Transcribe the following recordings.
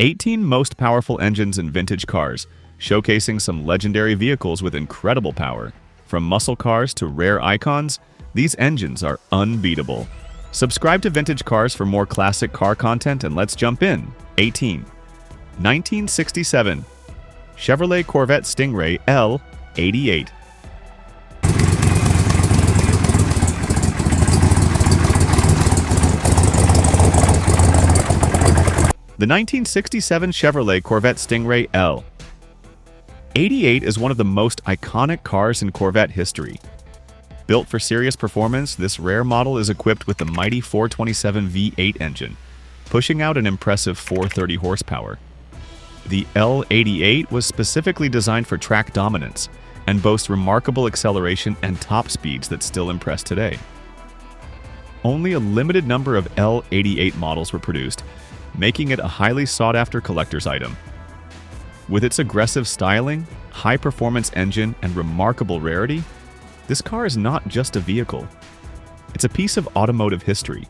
18 most powerful engines in vintage cars, showcasing some legendary vehicles with incredible power. From muscle cars to rare icons, these engines are unbeatable. Subscribe to Vintage Cars for more classic car content, and let's jump in. 18. 1967 Chevrolet Corvette Stingray L88. The 1967 Chevrolet Corvette Stingray L88 is one of the most iconic cars in Corvette history. Built for serious performance, this rare model is equipped with the mighty 427 V8 engine, pushing out an impressive 430 horsepower. The L88 was specifically designed for track dominance and boasts remarkable acceleration and top speeds that still impress today. Only a limited number of L88 models were produced, making it a highly sought-after collector's item. With its aggressive styling, high-performance engine, and remarkable rarity, this car is not just a vehicle. It's a piece of automotive history.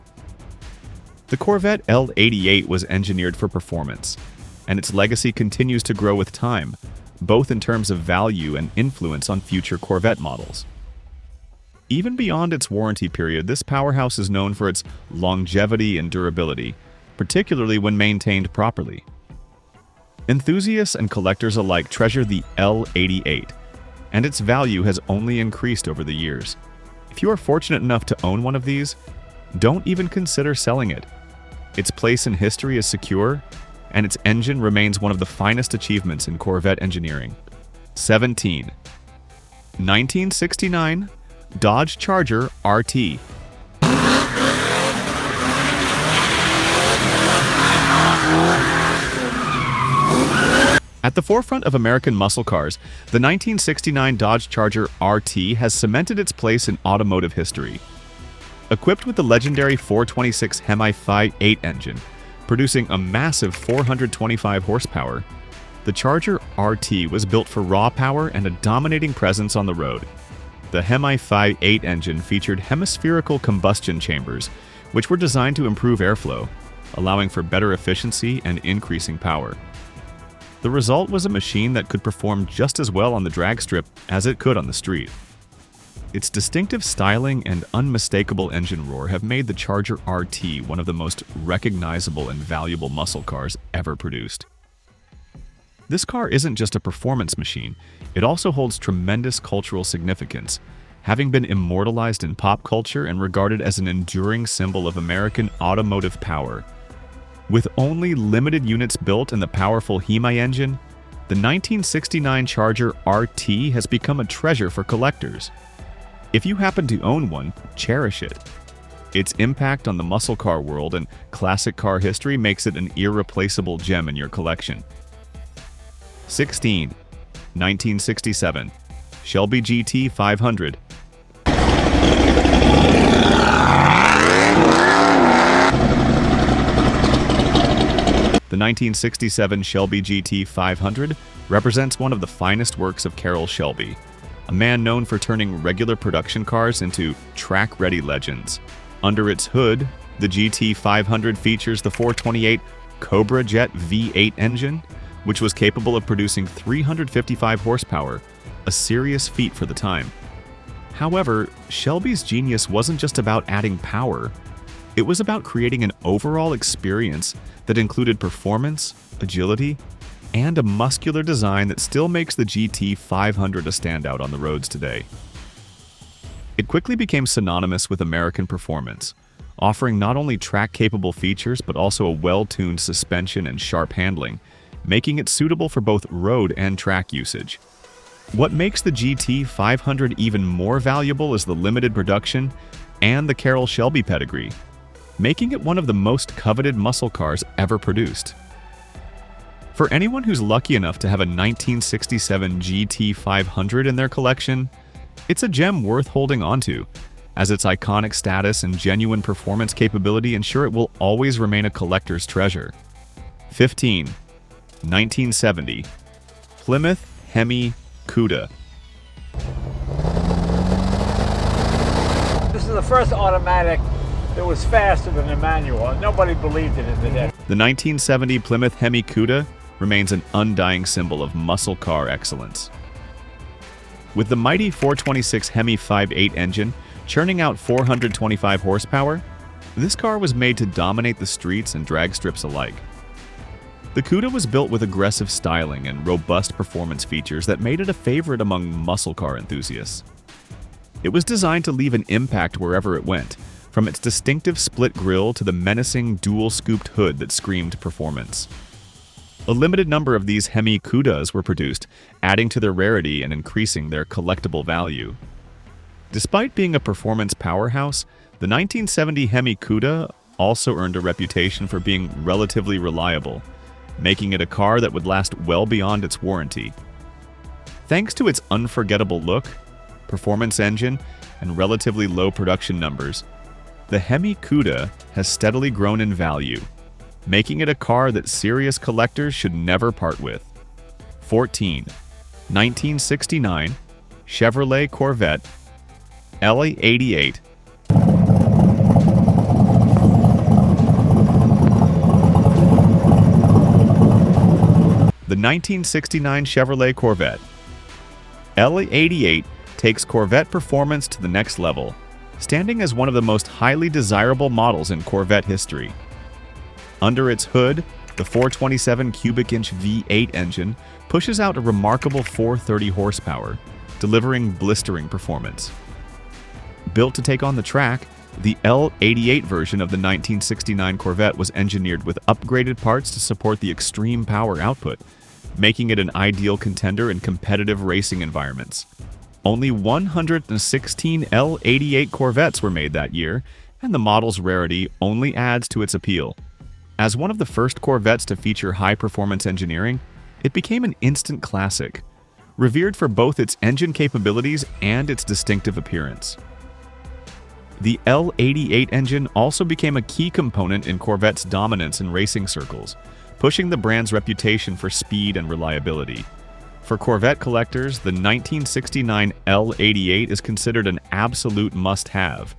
The Corvette L88 was engineered for performance, and its legacy continues to grow with time, both in terms of value and influence on future Corvette models. Even beyond its warranty period, this powerhouse is known for its longevity and durability, particularly when maintained properly. Enthusiasts and collectors alike treasure the L88, and its value has only increased over the years. If you are fortunate enough to own one of these, don't even consider selling it. Its place in history is secure, and its engine remains one of the finest achievements in Corvette engineering. 17. 1969 Dodge Charger RT. At the forefront of American muscle cars, the 1969 Dodge Charger RT has cemented its place in automotive history. Equipped with the legendary 426 Hemi Phi 8 engine, producing a massive 425 horsepower, the Charger RT was built for raw power and a dominating presence on the road. The Hemi Phi 8 engine featured hemispherical combustion chambers, which were designed to improve airflow, allowing for better efficiency and increasing power. The result was a machine that could perform just as well on the drag strip as it could on the street. Its distinctive styling and unmistakable engine roar have made the Charger RT one of the most recognizable and valuable muscle cars ever produced. This car isn't just a performance machine, it also holds tremendous cultural significance, having been immortalized in pop culture and regarded as an enduring symbol of American automotive power. With only limited units built and the powerful Hemi engine, the 1969 Charger RT has become a treasure for collectors. If you happen to own one, cherish it. Its impact on the muscle car world and classic car history makes it an irreplaceable gem in your collection. 16. 1967 Shelby GT 500. The 1967 Shelby GT 500 represents one of the finest works of Carroll Shelby, a man known for turning regular production cars into track-ready legends. Under its hood, the GT 500 features the 428 Cobra Jet V8 engine, which was capable of producing 355 horsepower, a serious feat for the time. However, Shelby's genius wasn't just about adding power. It was about creating an overall experience that included performance, agility, and a muscular design that still makes the GT 500 a standout on the roads today. It quickly became synonymous with American performance, offering not only track-capable features but also a well-tuned suspension and sharp handling, making it suitable for both road and track usage. What makes the GT 500 even more valuable is the limited production and the Carroll Shelby pedigree, making it one of the most coveted muscle cars ever produced. For anyone who's lucky enough to have a 1967 GT 500 in their collection, it's a gem worth holding onto, as its iconic status and genuine performance capability ensure it will always remain a collector's treasure. 15. 1970 Plymouth Hemi Cuda. This is the first automatic that was faster than the manual, and nobody believed it in the day. The 1970 Plymouth Hemi Cuda remains an undying symbol of muscle car excellence. With the mighty 426 Hemi 5.8 engine churning out 425 horsepower, this car was made to dominate the streets and drag strips alike. The Cuda was built with aggressive styling and robust performance features that made it a favorite among muscle car enthusiasts. It was designed to leave an impact wherever it went, from its distinctive split grille to the menacing dual-scooped hood that screamed performance. A limited number of these Hemi Cudas were produced, adding to their rarity and increasing their collectible value. Despite being a performance powerhouse, the 1970 Hemi Cuda also earned a reputation for being relatively reliable, making it a car that would last well beyond its warranty. Thanks to its unforgettable look, performance engine, and relatively low production numbers, the Hemi Cuda has steadily grown in value, making it a car that serious collectors should never part with. 14. 1969 Chevrolet Corvette LE88. The 1969 Chevrolet Corvette LE88 takes Corvette performance to the next level, standing as one of the most highly desirable models in Corvette history. Under its hood, the 427 cubic inch V8 engine pushes out a remarkable 430 horsepower, delivering blistering performance. Built to take on the track, the L88 version of the 1969 Corvette was engineered with upgraded parts to support the extreme power output, making it an ideal contender in competitive racing environments. Only 116 L88 Corvettes were made that year, and the model's rarity only adds to its appeal. As one of the first Corvettes to feature high-performance engineering, it became an instant classic, revered for both its engine capabilities and its distinctive appearance. The L88 engine also became a key component in Corvette's dominance in racing circles, pushing the brand's reputation for speed and reliability. For Corvette collectors, the 1969 L88 is considered an absolute must-have.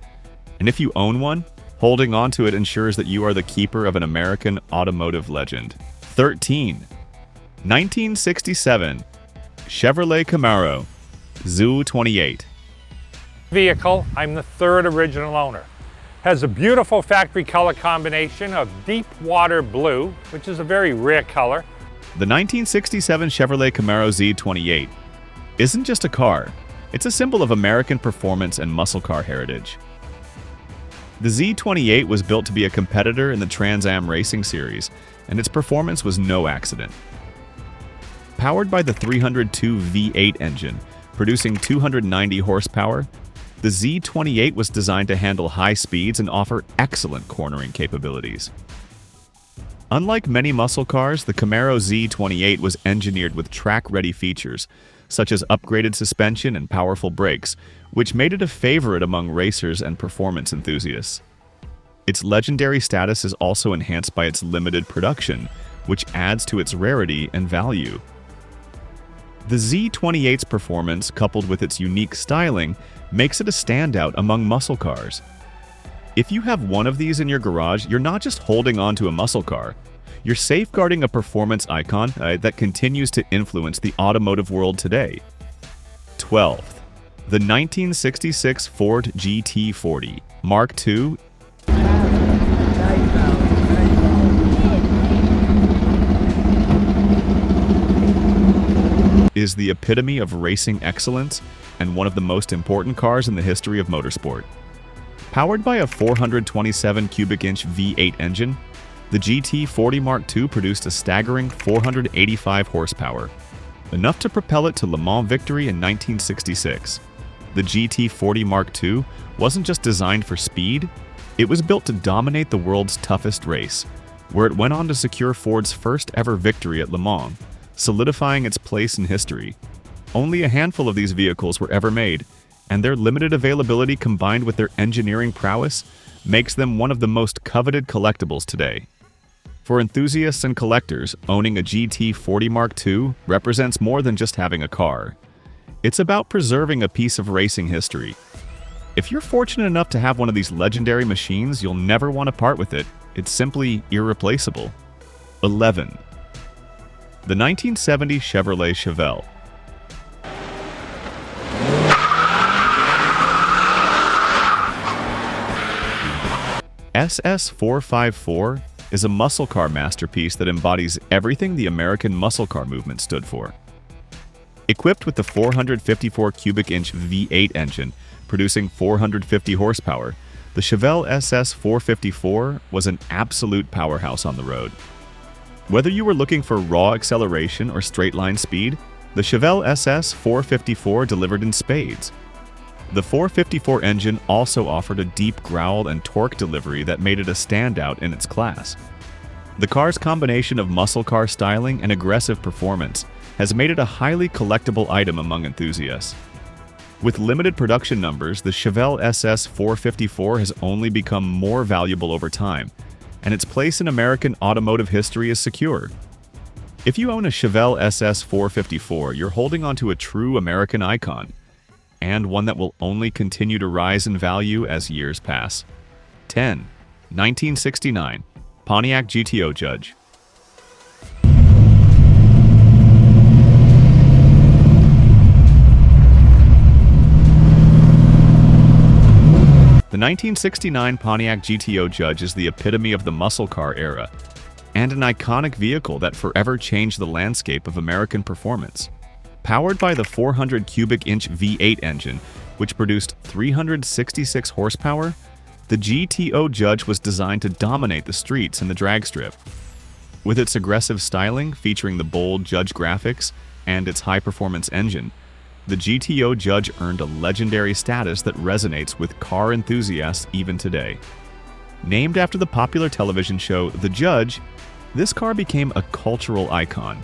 And if you own one, holding on to it ensures that you are the keeper of an American automotive legend. 13. 1967 Chevrolet Camaro ZU28. Vehicle, I'm the third original owner. Has a beautiful factory color combination of deep water blue, which is a very rare color. The 1967 Chevrolet Camaro Z28 isn't just a car, it's a symbol of American performance and muscle car heritage. The Z28 was built to be a competitor in the Trans Am Racing Series, and its performance was no accident. Powered by the 302 V8 engine, producing 290 horsepower, the Z28 was designed to handle high speeds and offer excellent cornering capabilities. Unlike many muscle cars, the Camaro Z28 was engineered with track-ready features, such as upgraded suspension and powerful brakes, which made it a favorite among racers and performance enthusiasts. Its legendary status is also enhanced by its limited production, which adds to its rarity and value. The Z28's performance, coupled with its unique styling, makes it a standout among muscle cars. If you have one of these in your garage, you're not just holding on to a muscle car. You're safeguarding a performance icon that continues to influence the automotive world today. 12th. The 1966 Ford GT40 Mark II is the epitome of racing excellence and one of the most important cars in the history of motorsport. Powered by a 427 cubic inch V8 engine, the GT40 Mark II produced a staggering 485 horsepower, enough to propel it to Le Mans victory in 1966. The GT40 Mark II wasn't just designed for speed, it was built to dominate the world's toughest race, where it went on to secure Ford's first ever victory at Le Mans, solidifying its place in history. Only a handful of these vehicles were ever made, and their limited availability combined with their engineering prowess makes them one of the most coveted collectibles today. For enthusiasts and collectors, owning a GT40 Mark II represents more than just having a car. It's about preserving a piece of racing history. If you're fortunate enough to have one of these legendary machines, you'll never want to part with it. It's simply irreplaceable. 11. The 1970 Chevrolet Chevelle. SS454 is a muscle car masterpiece that embodies everything the American muscle car movement stood for. Equipped with the 454 cubic inch V8 engine, producing 450 horsepower, the Chevelle SS454 was an absolute powerhouse on the road. Whether you were looking for raw acceleration or straight-line speed, the Chevelle SS454 delivered in spades. The 454 engine also offered a deep growl and torque delivery that made it a standout in its class. The car's combination of muscle car styling and aggressive performance has made it a highly collectible item among enthusiasts. With limited production numbers, the Chevelle SS454 has only become more valuable over time, and its place in American automotive history is secure. If you own a Chevelle SS454, you're holding onto a true American icon, and one that will only continue to rise in value as years pass. 10. 1969 Pontiac GTO Judge. The 1969 Pontiac GTO Judge is the epitome of the muscle car era, and an iconic vehicle that forever changed the landscape of American performance. Powered by the 400 cubic inch V8 engine, which produced 366 horsepower, the GTO Judge was designed to dominate the streets and the drag strip. With its aggressive styling, featuring the bold Judge graphics, and its high-performance engine, the GTO Judge earned a legendary status that resonates with car enthusiasts even today. Named after the popular television show The Judge, this car became a cultural icon.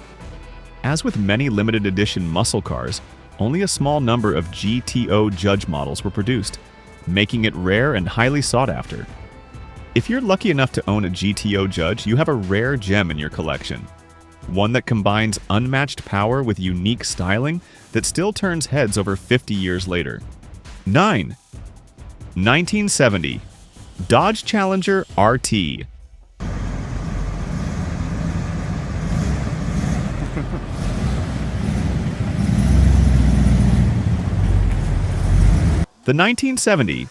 As with many limited edition muscle cars, only a small number of GTO Judge models were produced, making it rare and highly sought after. If you're lucky enough to own a GTO Judge, you have a rare gem in your collection. One that combines unmatched power with unique styling that still turns heads over 50 years later. 9. 1970 Dodge Challenger RT. The 1970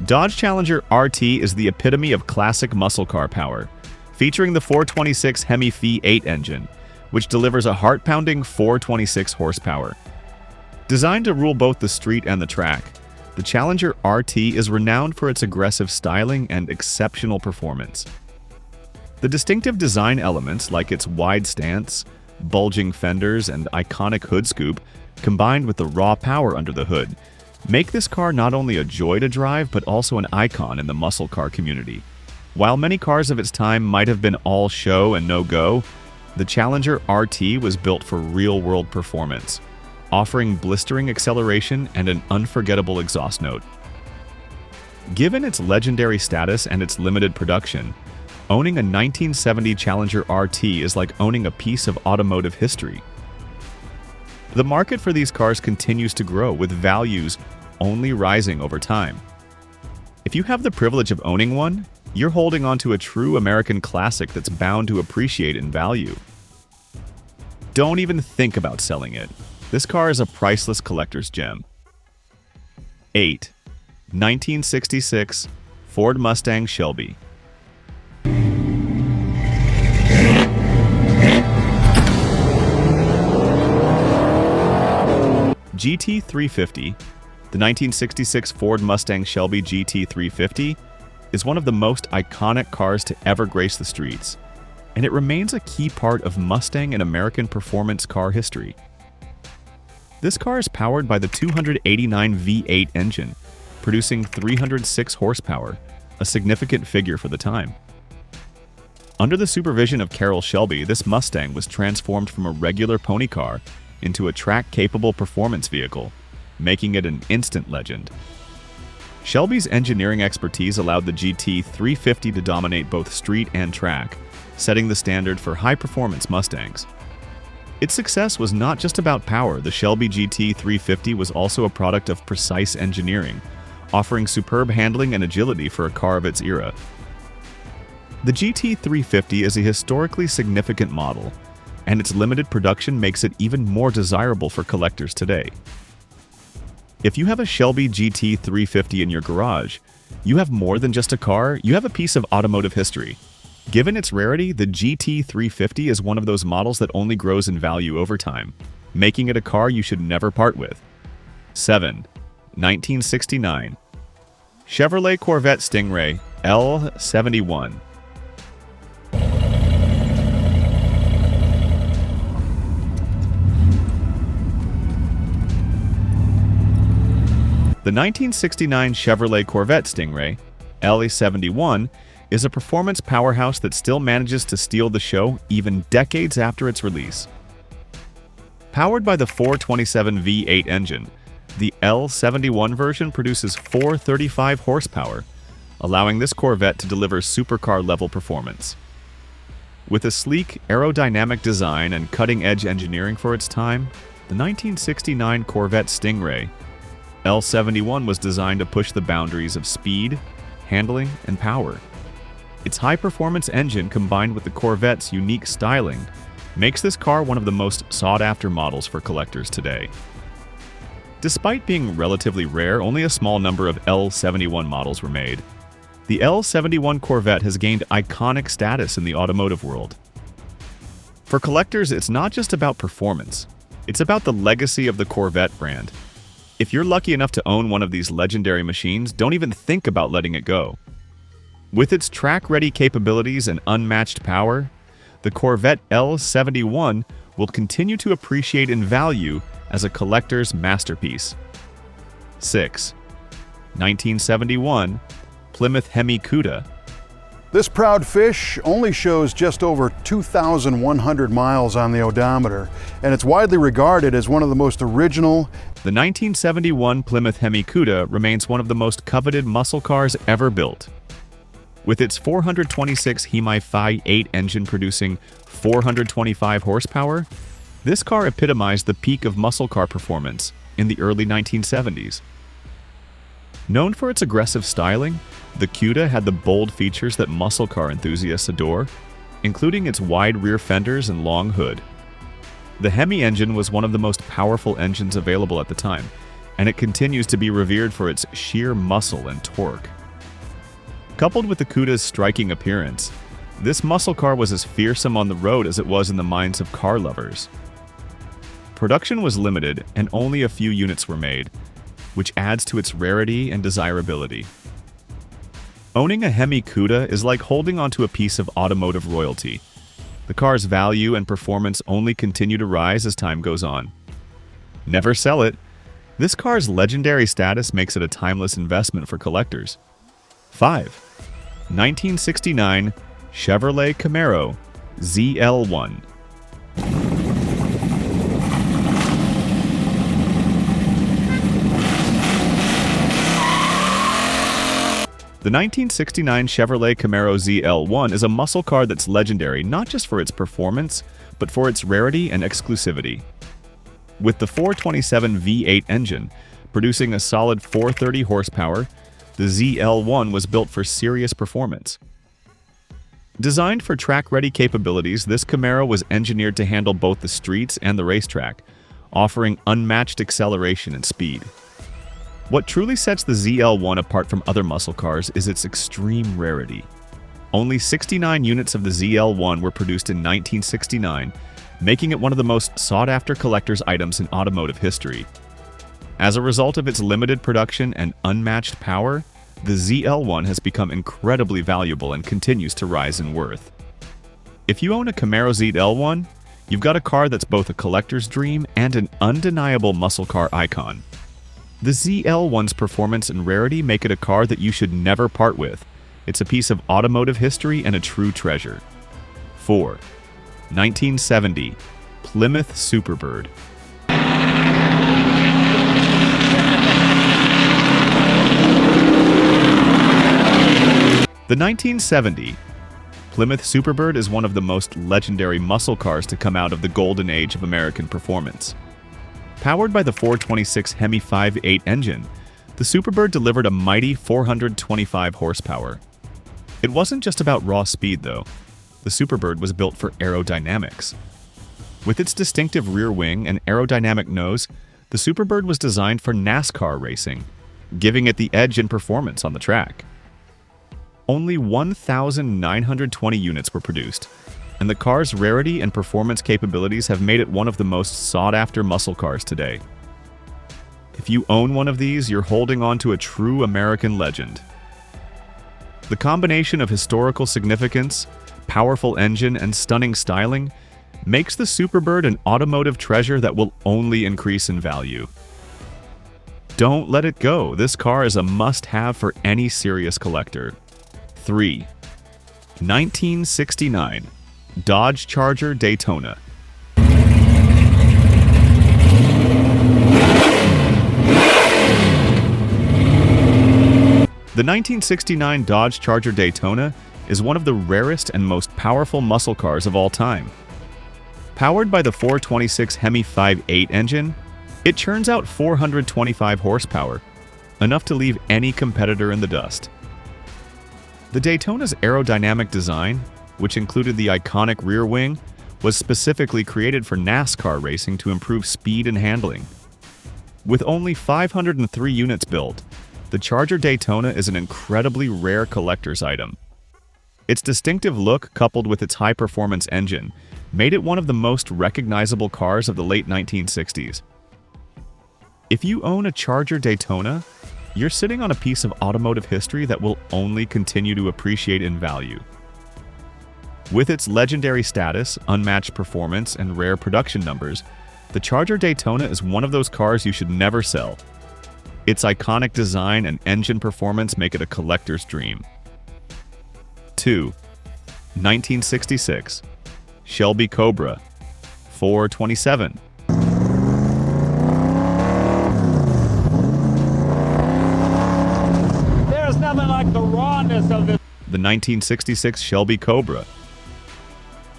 Dodge Challenger RT is the epitome of classic muscle car power, featuring the 426 Hemi V8 engine, which delivers a heart-pounding 426 horsepower. Designed to rule both the street and the track, the Challenger RT is renowned for its aggressive styling and exceptional performance. The distinctive design elements, like its wide stance, bulging fenders, and iconic hood scoop, combined with the raw power under the hood, make this car not only a joy to drive, but also an icon in the muscle car community. While many cars of its time might have been all show and no go, the Challenger RT was built for real-world performance, offering blistering acceleration and an unforgettable exhaust note. Given its legendary status and its limited production, owning a 1970 Challenger RT is like owning a piece of automotive history. The market for these cars continues to grow, with values only rising over time. If you have the privilege of owning one, you're holding onto a true American classic that's bound to appreciate in value. Don't even think about selling it. This car is a priceless collector's gem. 8. 1966 Ford Mustang Shelby. GT350, the 1966 Ford Mustang Shelby GT350, is one of the most iconic cars to ever grace the streets, and it remains a key part of Mustang and American performance car history. This car is powered by the 289 V8 engine, producing 306 horsepower, a significant figure for the time. Under the supervision of Carroll Shelby, this Mustang was transformed from a regular pony car into a track-capable performance vehicle, making it an instant legend. Shelby's engineering expertise allowed the GT350 to dominate both street and track, setting the standard for high-performance Mustangs. Its success was not just about power. The Shelby GT350 was also a product of precise engineering, offering superb handling and agility for a car of its era. The GT350 is a historically significant model, and its limited production makes it even more desirable for collectors today. If you have a Shelby GT350 in your garage, you have more than just a car, you have a piece of automotive history. Given its rarity, the GT350 is one of those models that only grows in value over time, making it a car you should never part with. 7. 1969 Chevrolet Corvette Stingray L71. The 1969 Chevrolet Corvette Stingray LE71 is a performance powerhouse that still manages to steal the show even decades after its release. Powered by the 427 V8 engine, the L71 version produces 435 horsepower, allowing this Corvette to deliver supercar-level performance. With a sleek, aerodynamic design and cutting-edge engineering for its time, the 1969 Corvette Stingray L71 was designed to push the boundaries of speed, handling, and power. Its high-performance engine combined with the Corvette's unique styling makes this car one of the most sought-after models for collectors today. Despite being relatively rare, only a small number of L71 models were made. The L71 Corvette has gained iconic status in the automotive world. For collectors, it's not just about performance. It's about the legacy of the Corvette brand. If you're lucky enough to own one of these legendary machines, don't even think about letting it go. With its track-ready capabilities and unmatched power, the Corvette L71 will continue to appreciate in value as a collector's masterpiece. 6. 1971 Plymouth Hemi Cuda. This proud fish only shows just over 2,100 miles on the odometer, and it's widely regarded as one of the most original. The 1971 Plymouth Hemi Cuda remains one of the most coveted muscle cars ever built. With its 426 Hemi Phi 8 engine producing 425 horsepower, this car epitomized the peak of muscle car performance in the early 1970s. Known for its aggressive styling, the Cuda had the bold features that muscle car enthusiasts adore, including its wide rear fenders and long hood. The Hemi engine was one of the most powerful engines available at the time, and it continues to be revered for its sheer muscle and torque. Coupled with the Cuda's striking appearance, this muscle car was as fearsome on the road as it was in the minds of car lovers. Production was limited and only a few units were made, which adds to its rarity and desirability. Owning a Hemi Cuda is like holding onto a piece of automotive royalty. The car's value and performance only continue to rise as time goes on. Never sell it. This car's legendary status makes it a timeless investment for collectors. 5. 1969 Chevrolet Camaro ZL1. The 1969 Chevrolet Camaro ZL1 is a muscle car that's legendary not just for its performance, but for its rarity and exclusivity. With the 427 V8 engine, producing a solid 430 horsepower, the ZL1 was built for serious performance. Designed for track-ready capabilities, this Camaro was engineered to handle both the streets and the racetrack, offering unmatched acceleration and speed. What truly sets the ZL1 apart from other muscle cars is its extreme rarity. Only 69 units of the ZL1 were produced in 1969, making it one of the most sought-after collector's items in automotive history. As a result of its limited production and unmatched power, the ZL1 has become incredibly valuable and continues to rise in worth. If you own a Camaro ZL1, you've got a car that's both a collector's dream and an undeniable muscle car icon. The ZL1's performance and rarity make it a car that you should never part with. It's a piece of automotive history and a true treasure. 4. 1970 Plymouth Superbird. The 1970 Plymouth Superbird is one of the most legendary muscle cars to come out of the golden age of American performance. Powered by the 426 Hemi 5.8 engine, the Superbird delivered a mighty 425 horsepower. It wasn't just about raw speed, though. The Superbird was built for aerodynamics. With its distinctive rear wing and aerodynamic nose, the Superbird was designed for NASCAR racing, giving it the edge in performance on the track. Only 1,920 units were produced, and the car's rarity and performance capabilities have made it one of the most sought-after muscle cars today. If you own one of these, you're holding on to a true American legend. The combination of historical significance, powerful engine, and stunning styling makes the Superbird an automotive treasure that will only increase in value. Don't let it go. This car is a must-have for any serious collector. 3. 1969 Dodge Charger Daytona. The 1969 Dodge Charger Daytona is one of the rarest and most powerful muscle cars of all time. Powered by the 426 Hemi 5.8 engine, it churns out 425 horsepower, enough to leave any competitor in the dust. The Daytona's aerodynamic design, which included the iconic rear wing, was specifically created for NASCAR racing to improve speed and handling. With only 503 units built, the Charger Daytona is an incredibly rare collector's item. Its distinctive look, coupled with its high-performance engine, made it one of the most recognizable cars of the late 1960s. If you own a Charger Daytona, you're sitting on a piece of automotive history that will only continue to appreciate in value. With its legendary status, unmatched performance, and rare production numbers, the Charger Daytona is one of those cars you should never sell. Its iconic design and engine performance make it a collector's dream. 2. 1966 Shelby Cobra 427. There's nothing like the rawness of this. The 1966 Shelby Cobra.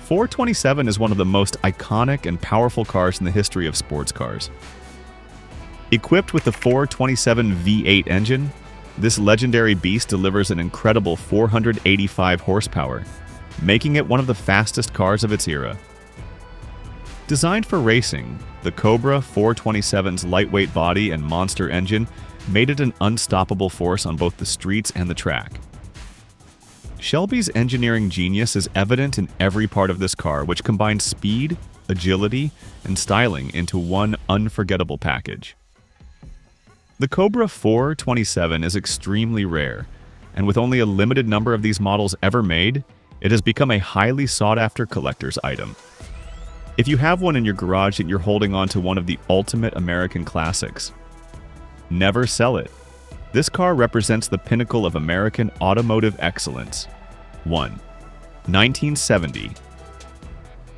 427 is one of the most iconic and powerful cars in the history of sports cars. Equipped with the 427 V8 engine, this legendary beast delivers an incredible 485 horsepower, making it one of the fastest cars of its era. Designed for racing, the Cobra 427's lightweight body and monster engine made it an unstoppable force on both the streets and the track. Shelby's engineering genius is evident in every part of this car, which combines speed, agility, and styling into one unforgettable package. The Cobra 427 is extremely rare, and with only a limited number of these models ever made, it has become a highly sought-after collector's item. If you have one in your garage, then you're holding on to one of the ultimate American classics. Never sell it. This car represents the pinnacle of American automotive excellence. 1. 1970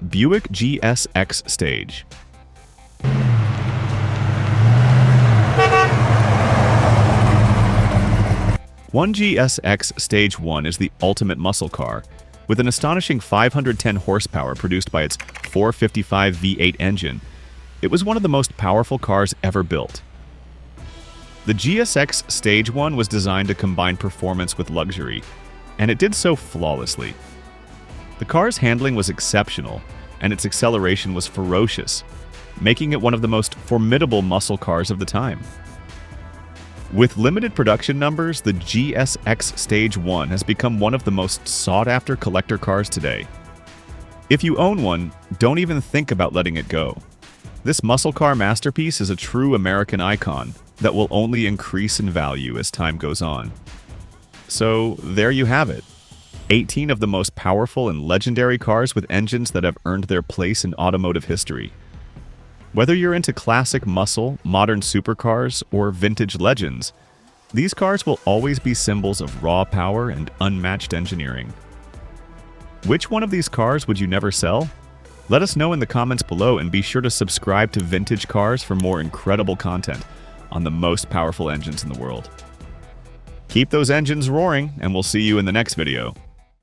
Buick GSX Stage. One GSX Stage 1 is the ultimate muscle car, with an astonishing 510 horsepower produced by its 455 V8 engine. It was one of the most powerful cars ever built. The GSX Stage 1 was designed to combine performance with luxury, and it did so flawlessly. The car's handling was exceptional, and its acceleration was ferocious, making it one of the most formidable muscle cars of the time. With limited production numbers, the GSX Stage 1 has become one of the most sought-after collector cars today. If you own one, don't even think about letting it go. This muscle car masterpiece is a true American icon that will only increase in value as time goes on. So there you have it. 18 of the most powerful and legendary cars with engines that have earned their place in automotive history. Whether you're into classic muscle, modern supercars, or vintage legends, these cars will always be symbols of raw power and unmatched engineering. Which one of these cars would you never sell? Let us know in the comments below, and be sure to subscribe to Vintage Cars for more incredible content on the most powerful engines in the world. Keep those engines roaring, and we'll see you in the next video.